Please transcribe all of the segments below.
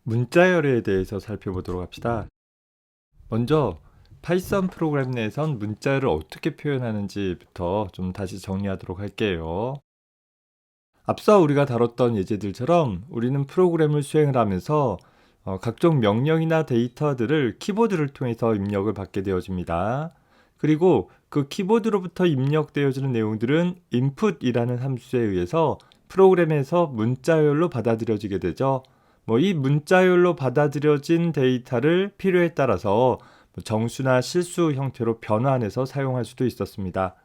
문자열에 대해서 살펴보도록 합시다. 먼저 파이썬 프로그램 내에선 문자열을 어떻게 표현하는지부터 좀 다시 정리하도록 할게요. 앞서 우리가 다뤘던 예제들처럼 우리는 프로그램을 수행을 하면서 각종 명령이나 데이터들을 키보드를 통해서 입력을 받게 되어집니다. 그리고 그 키보드로부터 입력되어지는 내용들은 input이라는 함수에 의해서 프로그램에서 문자열로 받아들여지게 되죠. 이 문자열로 받아들여진 데이터를 필요에 따라서 정수나 실수 형태로 변환해서 사용할 수도 있었습니다.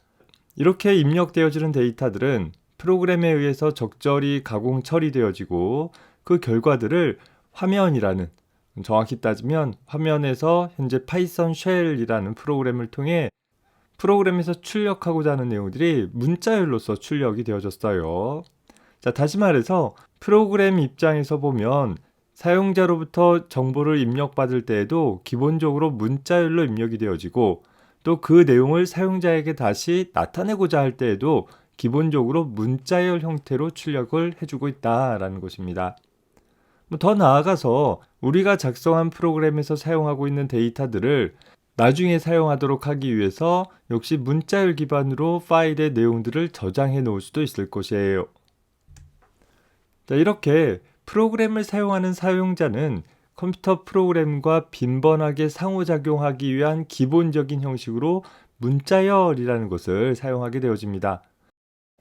이렇게 입력되어지는 데이터들은 프로그램에 의해서 적절히 가공 처리되어지고 그 결과들을 화면이라는, 정확히 따지면 화면에서 현재 파이썬 쉘이라는 프로그램을 통해 프로그램에서 출력하고자 하는 내용들이 문자열로서 출력이 되어졌어요. 자, 다시 말해서 프로그램 입장에서 보면 사용자로부터 정보를 입력받을 때에도 기본적으로 문자열로 입력이 되어지고 또 그 내용을 사용자에게 다시 나타내고자 할 때에도 기본적으로 문자열 형태로 출력을 해주고 있다라는 것입니다. 더 나아가서 우리가 작성한 프로그램에서 사용하고 있는 데이터들을 나중에 사용하도록 하기 위해서 역시 문자열 기반으로 파일의 내용들을 저장해 놓을 수도 있을 것이에요. 자, 이렇게 프로그램을 사용하는 사용자는 컴퓨터 프로그램과 빈번하게 상호작용하기 위한 기본적인 형식으로 문자열이라는 것을 사용하게 되어집니다.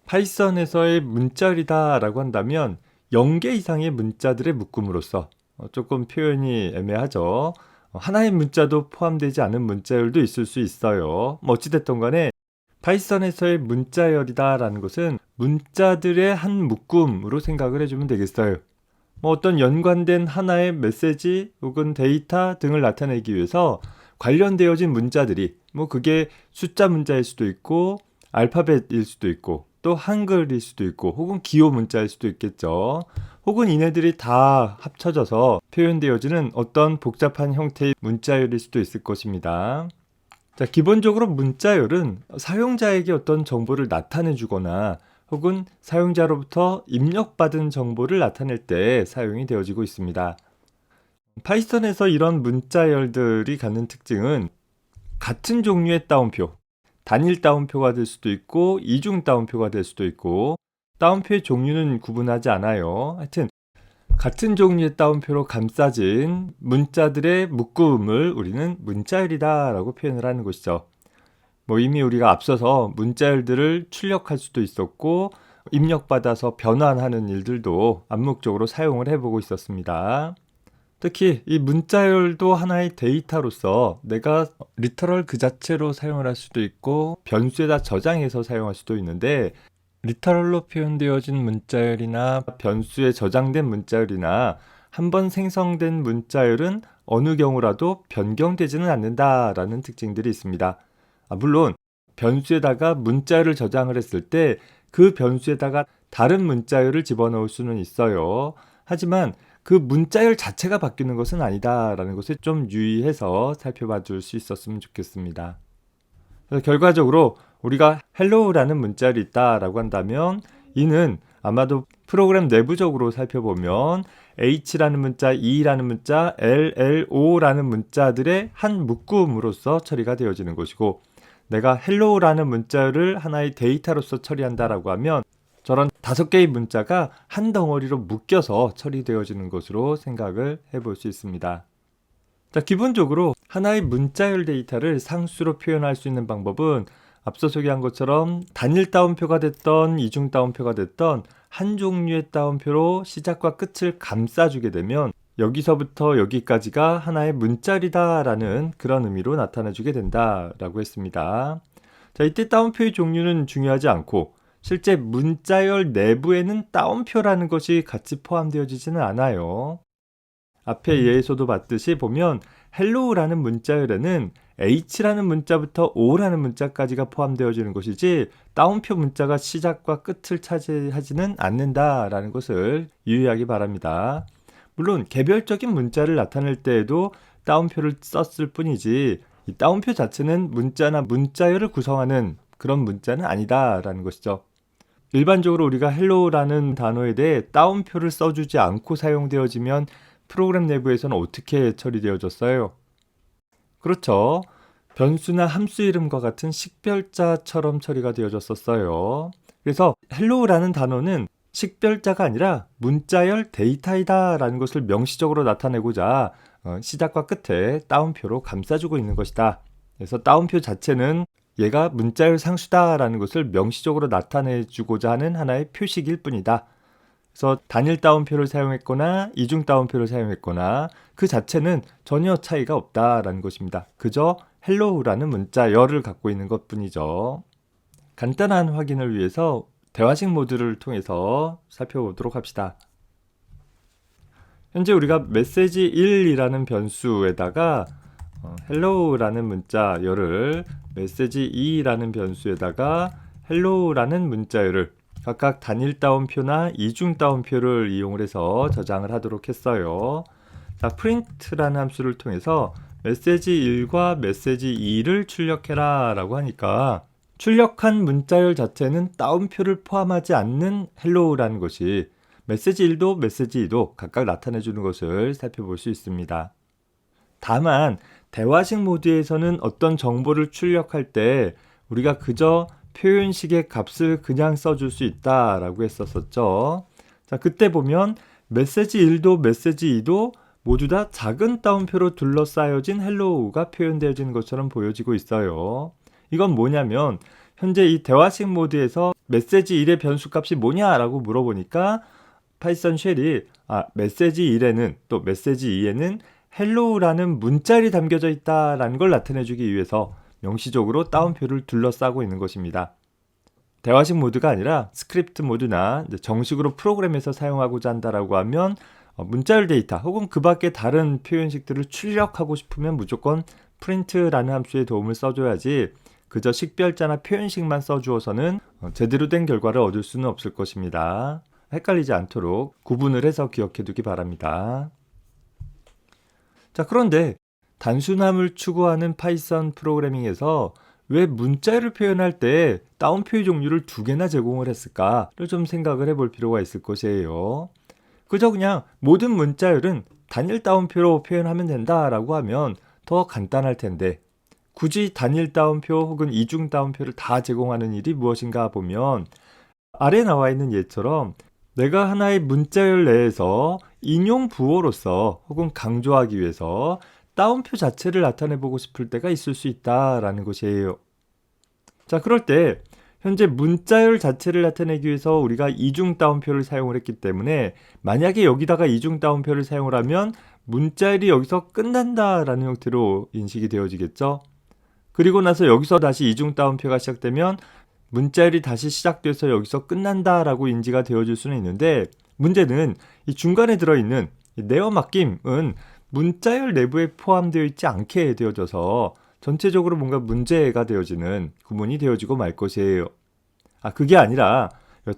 파이썬에서의 문자열이다 라고 한다면 0개 이상의 문자들의 묶음으로써 조금 표현이 애매하죠. 하나의 문자도 포함되지 않은 문자열도 있을 수 있어요. 어찌됐든 간에 파이썬에서의 문자열이다 라는 것은 문자들의 한 묶음으로 생각을 해주면 되겠어요. 어떤 연관된 하나의 메시지 혹은 데이터 등을 나타내기 위해서 관련되어진 문자들이 그게 숫자 문자일 수도 있고 알파벳일 수도 있고 또 한글일 수도 있고 혹은 기호 문자일 수도 있겠죠. 혹은 이네들이 다 합쳐져서 표현되어지는 어떤 복잡한 형태의 문자열일 수도 있을 것입니다. 자, 기본적으로 문자열은 사용자에게 어떤 정보를 나타내 주거나 혹은 사용자로부터 입력받은 정보를 나타낼 때 사용이 되어지고 있습니다. 파이썬에서 이런 문자열들이 갖는 특징은 같은 종류의 따옴표, 단일 따옴표가 될 수도 있고 이중 따옴표가 될 수도 있고 따옴표의 종류는 구분하지 않아요. 하여튼 같은 종류의 따옴표로 감싸진 문자들의 묶음을 우리는 문자열이다 라고 표현을 하는 것이죠. 이미 우리가 앞서서 문자열들을 출력할 수도 있었고 입력받아서 변환하는 일들도 암묵적으로 사용을 해보고 있었습니다. 특히 이 문자열도 하나의 데이터로서 내가 리터럴 그 자체로 사용을 할 수도 있고 변수에다 저장해서 사용할 수도 있는데 리터럴로 표현되어진 문자열이나 변수에 저장된 문자열이나 한번 생성된 문자열은 어느 경우라도 변경되지는 않는다라는 특징들이 있습니다. 물론 변수에다가 문자열을 저장을 했을 때 그 변수에다가 다른 문자열을 집어넣을 수는 있어요. 하지만 그 문자열 자체가 바뀌는 것은 아니다라는 것을 좀 유의해서 살펴봐 줄 수 있었으면 좋겠습니다. 그래서 결과적으로 우리가 hello라는 문자열이 있다라고 한다면 이는 아마도 프로그램 내부적으로 살펴보면 h라는 문자, e라는 문자, llo라는 문자들의 한 묶음으로써 처리가 되어지는 것이고 내가 hello라는 문자를 하나의 데이터로서 처리한다라고 하면 저런 5개의 문자가 한 덩어리로 묶여서 처리되어지는 것으로 생각을 해볼 수 있습니다. 자, 기본적으로 하나의 문자열 데이터를 상수로 표현할 수 있는 방법은 앞서 소개한 것처럼 단일 따옴표가 됐던 이중 따옴표가 됐던 한 종류의 따옴표로 시작과 끝을 감싸주게 되면 여기서부터 여기까지가 하나의 문자열이다 라는 그런 의미로 나타나주게 된다라고 했습니다. 자, 이때 따옴표의 종류는 중요하지 않고 실제 문자열 내부에는 따옴표라는 것이 같이 포함되어지지는 않아요. 앞에 예에서도 봤듯이 보면 hello라는 문자열에는 h라는 문자부터 o라는 문자까지가 포함되어지는 것이지 따옴표 문자가 시작과 끝을 차지하지는 않는다라는 것을 유의하기 바랍니다. 물론 개별적인 문자를 나타낼 때에도 따옴표를 썼을 뿐이지 이 따옴표 자체는 문자나 문자열을 구성하는 그런 문자는 아니다라는 것이죠. 일반적으로 우리가 hello라는 단어에 대해 따옴표를 써주지 않고 사용되어지면 프로그램 내부에서는 어떻게 처리되어졌어요? 그렇죠. 변수나 함수 이름과 같은 식별자처럼 처리가 되어졌었어요. 그래서 hello라는 단어는 식별자가 아니라 문자열 데이터이다 라는 것을 명시적으로 나타내고자 시작과 끝에 따옴표로 감싸주고 있는 것이다. 그래서 따옴표 자체는 얘가 문자열 상수다 라는 것을 명시적으로 나타내주고자 하는 하나의 표식일 뿐이다. 그래서 단일 따옴표를 사용했거나 이중 따옴표를 사용했거나 그 자체는 전혀 차이가 없다라는 것입니다. 그저 hello라는 문자열을 갖고 있는 것뿐이죠. 간단한 확인을 위해서 대화식 모드를 통해서 살펴보도록 합시다. 현재 우리가 메시지 1이라는 변수에다가 hello라는 문자열을 메시지 2라는 변수에다가 hello라는 문자열을 각각 단일 따옴표나 이중 따옴표를 이용을 해서 저장을 하도록 했어요. 자, print라는 함수를 통해서 메시지 1과 메시지 2를 출력해라 라고 하니까 출력한 문자열 자체는 따옴표를 포함하지 않는 hello라는 것이 메시지 1도 메시지 2도 각각 나타내주는 것을 살펴볼 수 있습니다. 다만 대화식 모드에서는 어떤 정보를 출력할 때 우리가 그저 표현식의 값을 그냥 써줄 수 있다라고 했었죠. 자, 그때 보면 메시지 1도 메시지 2도 모두 다 작은 따옴표로 둘러싸여진 hello가 표현되어지는 것처럼 보여지고 있어요. 이건 뭐냐면 현재 이 대화식 모드에서 메시지 1의 변수값이 뭐냐라고 물어보니까 파이썬 쉘이 메시지 1에는 또 메시지 2에는 hello라는 문자열이 담겨져 있다라는 걸 나타내주기 위해서 명시적으로 따옴표를 둘러싸고 있는 것입니다. 대화식 모드가 아니라 스크립트 모드나 정식으로 프로그램에서 사용하고자 한다라고 하면 문자열 데이터 혹은 그 밖에 다른 표현식들을 출력하고 싶으면 무조건 print라는 함수의 도움을 써줘야지 그저 식별자나 표현식만 써주어서는 제대로 된 결과를 얻을 수는 없을 것입니다. 헷갈리지 않도록 구분을 해서 기억해 두기 바랍니다. 자, 그런데 단순함을 추구하는 파이썬 프로그래밍에서 왜 문자열을 표현할 때 따옴표의 종류를 2개나 제공을 했을까를 좀 생각을 해볼 필요가 있을 것이에요. 그저 그냥 모든 문자열은 단일 따옴표로 표현하면 된다라고 하면 더 간단할 텐데 굳이 단일 따옴표 혹은 이중 따옴표를 다 제공하는 일이 무엇인가 보면 아래 나와 있는 예처럼 내가 하나의 문자열 내에서 인용 부호로서 혹은 강조하기 위해서 따옴표 자체를 나타내보고 싶을 때가 있을 수 있다라는 것이에요. 자, 그럴 때 현재 문자열 자체를 나타내기 위해서 우리가 이중 따옴표를 사용을 했기 때문에 만약에 여기다가 이중 따옴표를 사용을 하면 문자열이 여기서 끝난다라는 형태로 인식이 되어지겠죠. 그리고 나서 여기서 다시 이중 따옴표가 시작되면 문자열이 다시 시작돼서 여기서 끝난다라고 인지가 되어질 수는 있는데 문제는 이 중간에 들어있는 네어 맡김은 문자열 내부에 포함되어 있지 않게 되어져서 전체적으로 뭔가 문제가 되어지는 구문이 되어지고 말 것이에요. 그게 아니라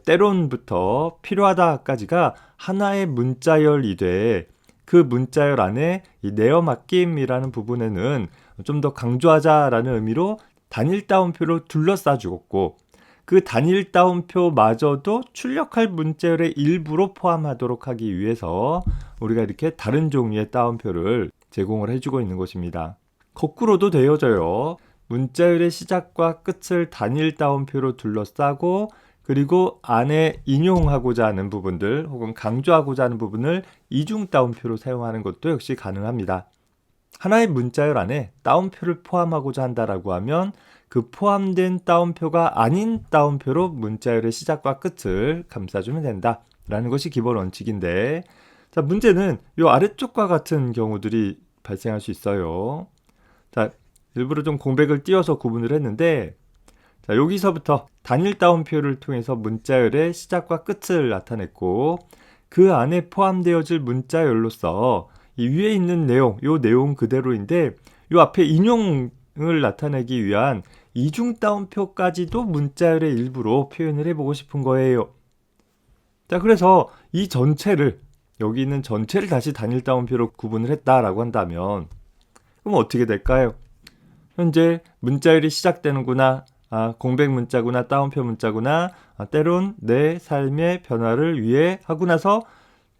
때론부터 필요하다까지가 하나의 문자열이 돼 그 문자열 안에 이 네어 맡김이라는 부분에는 좀 더 강조하자라는 의미로 단일 따옴표로 둘러싸 주었고 그 단일 따옴표마저도 출력할 문자열의 일부로 포함하도록 하기 위해서 우리가 이렇게 다른 종류의 따옴표를 제공을 해주고 있는 것입니다. 거꾸로도 되어져요. 문자열의 시작과 끝을 단일 따옴표로 둘러싸고 그리고 안에 인용하고자 하는 부분들 혹은 강조하고자 하는 부분을 이중 따옴표로 사용하는 것도 역시 가능합니다. 하나의 문자열 안에 따옴표를 포함하고자 한다라고 하면 그 포함된 따옴표가 아닌 따옴표로 문자열의 시작과 끝을 감싸주면 된다라는 것이 기본 원칙인데 자, 문제는 이 아래쪽과 같은 경우들이 발생할 수 있어요. 자, 일부러 좀 공백을 띄워서 구분을 했는데 자, 여기서부터 단일 따옴표를 통해서 문자열의 시작과 끝을 나타냈고 그 안에 포함되어질 문자열로서 이 위에 있는 내용, 이 내용 그대로인데 이 앞에 인용을 나타내기 위한 이중 따옴표까지도 문자열의 일부로 표현을 해보고 싶은 거예요. 자, 그래서 이 전체를 여기 있는 전체를 다시 단일 따옴표로 구분을 했다라고 한다면 그럼 어떻게 될까요? 현재 문자열이 시작되는구나, 공백 문자구나, 따옴표 문자구나, 때론 내 삶의 변화를 위해 하고 나서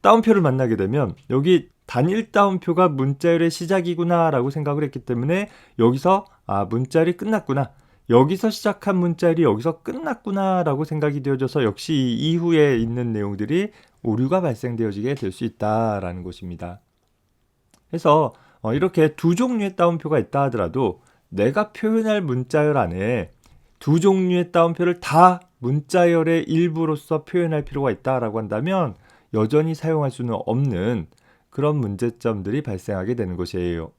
따옴표를 만나게 되면 여기 단일 따옴표가 문자열의 시작이구나 라고 생각을 했기 때문에 여기서 문자열이 끝났구나, 여기서 시작한 문자열이 여기서 끝났구나 라고 생각이 되어져서 역시 이 이후에 있는 내용들이 오류가 발생되어지게 될 수 있다라는 것입니다. 그래서 이렇게 두 종류의 따옴표가 있다 하더라도 내가 표현할 문자열 안에 두 종류의 따옴표를 다 문자열의 일부로서 표현할 필요가 있다라고 한다면 여전히 사용할 수는 없는 그런 문제점들이 발생하게 되는 것이에요.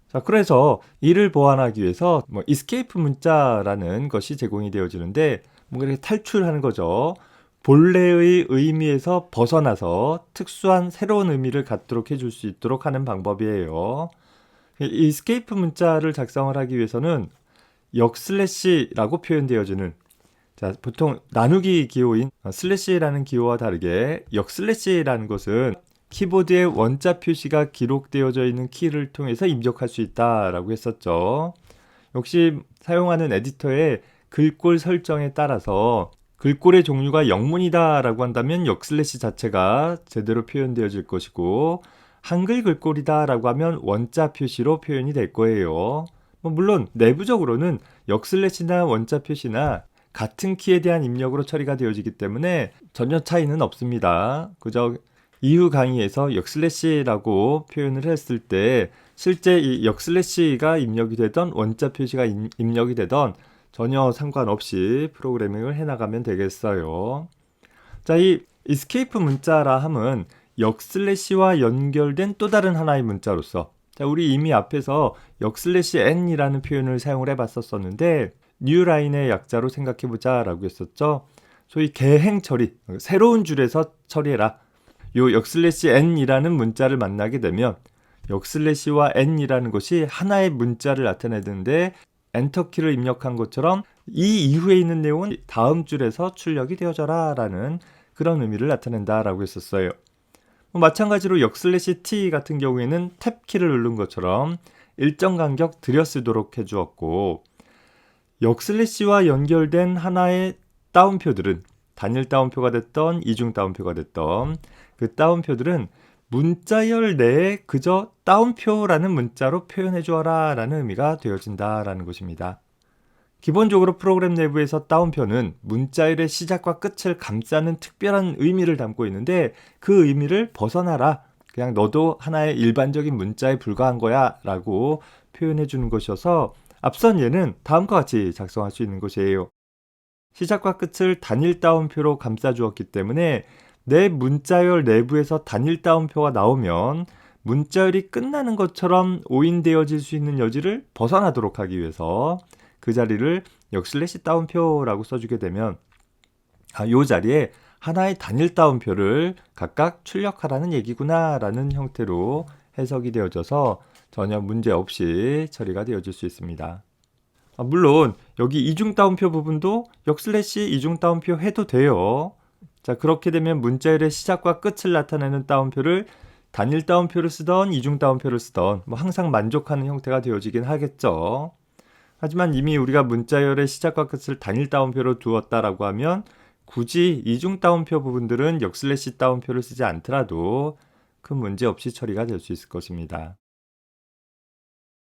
자, 그래서 이를 보완하기 위해서 escape 문자라는 것이 제공이 되어지는데 뭔가 이렇게 탈출하는 거죠. 본래의 의미에서 벗어나서 특수한 새로운 의미를 갖도록 해줄 수 있도록 하는 방법이에요. 이 escape 문자를 작성을 하기 위해서는 역슬래시라고 표현되어지는, 자, 보통 나누기 기호인 슬래시라는 기호와 다르게 역슬래시라는 것은 키보드에 원자 표시가 기록되어져 있는 키를 통해서 입력할 수 있다라고 했었죠. 역시 사용하는 에디터의 글꼴 설정에 따라서 글꼴의 종류가 영문이다 라고 한다면 역슬래시 자체가 제대로 표현되어질 것이고, 한글 글꼴이다 라고 하면 원자 표시로 표현이 될 거예요. 물론 내부적으로는 역슬래시나 원자 표시나 같은 키에 대한 입력으로 처리가 되어지기 때문에 전혀 차이는 없습니다. 그저 이후 강의에서 역슬래시라고 표현을 했을 때 실제 이 역슬래시가 입력이 되던 원자 표시가 입력이 되던 전혀 상관없이 프로그래밍을 해나가면 되겠어요. 자, 이 escape 문자라 함은 역슬래시와 연결된 또 다른 하나의 문자로서, 자, 우리 이미 앞에서 역슬래시 n이라는 표현을 사용을 해봤었는데 뉴라인의 약자로 생각해보자 라고 했었죠. 소위 개행 처리, 새로운 줄에서 처리해라. 요 역슬래시 n이라는 문자를 만나게 되면 역슬래시와 n이라는 것이 하나의 문자를 나타내는데 엔터키를 입력한 것처럼 이 이후에 있는 내용은 다음 줄에서 출력이 되어져라 라는 그런 의미를 나타낸다 라고 했었어요. 마찬가지로 역슬래시 t 같은 경우에는 탭키를 누른 것처럼 일정 간격 들여쓰도록 해주었고, 역슬래시와 연결된 하나의 따옴표들은 단일 따옴표가 됐던 이중 따옴표가 됐던 그 따옴표들은 문자열 내에 그저 따옴표라는 문자로 표현해 주어라 라는 의미가 되어진다 라는 것입니다. 기본적으로 프로그램 내부에서 따옴표는 문자열의 시작과 끝을 감싸는 특별한 의미를 담고 있는데 그 의미를 벗어나라, 그냥 너도 하나의 일반적인 문자에 불과한 거야 라고 표현해 주는 것이어서 앞선 예는 다음과 같이 작성할 수 있는 것이에요. 시작과 끝을 단일 따옴표로 감싸 주었기 때문에 내 문자열 내부에서 단일 따옴표가 나오면 문자열이 끝나는 것처럼 오인되어질 수 있는 여지를 벗어나도록 하기 위해서 그 자리를 역슬래시 따옴표라고 써주게 되면 이 자리에 하나의 단일 따옴표를 각각 출력하라는 얘기구나 라는 형태로 해석이 되어져서 전혀 문제 없이 처리가 되어질 수 있습니다. 물론 여기 이중 따옴표 부분도 역슬래시 이중 따옴표 해도 돼요. 자, 그렇게 되면 문자열의 시작과 끝을 나타내는 따옴표를 단일 따옴표를 쓰던 이중 따옴표를 쓰던 항상 만족하는 형태가 되어지긴 하겠죠. 하지만 이미 우리가 문자열의 시작과 끝을 단일 따옴표로 두었다라고 하면 굳이 이중 따옴표 부분들은 역슬래시 따옴표를 쓰지 않더라도 큰 문제 없이 처리가 될 수 있을 것입니다.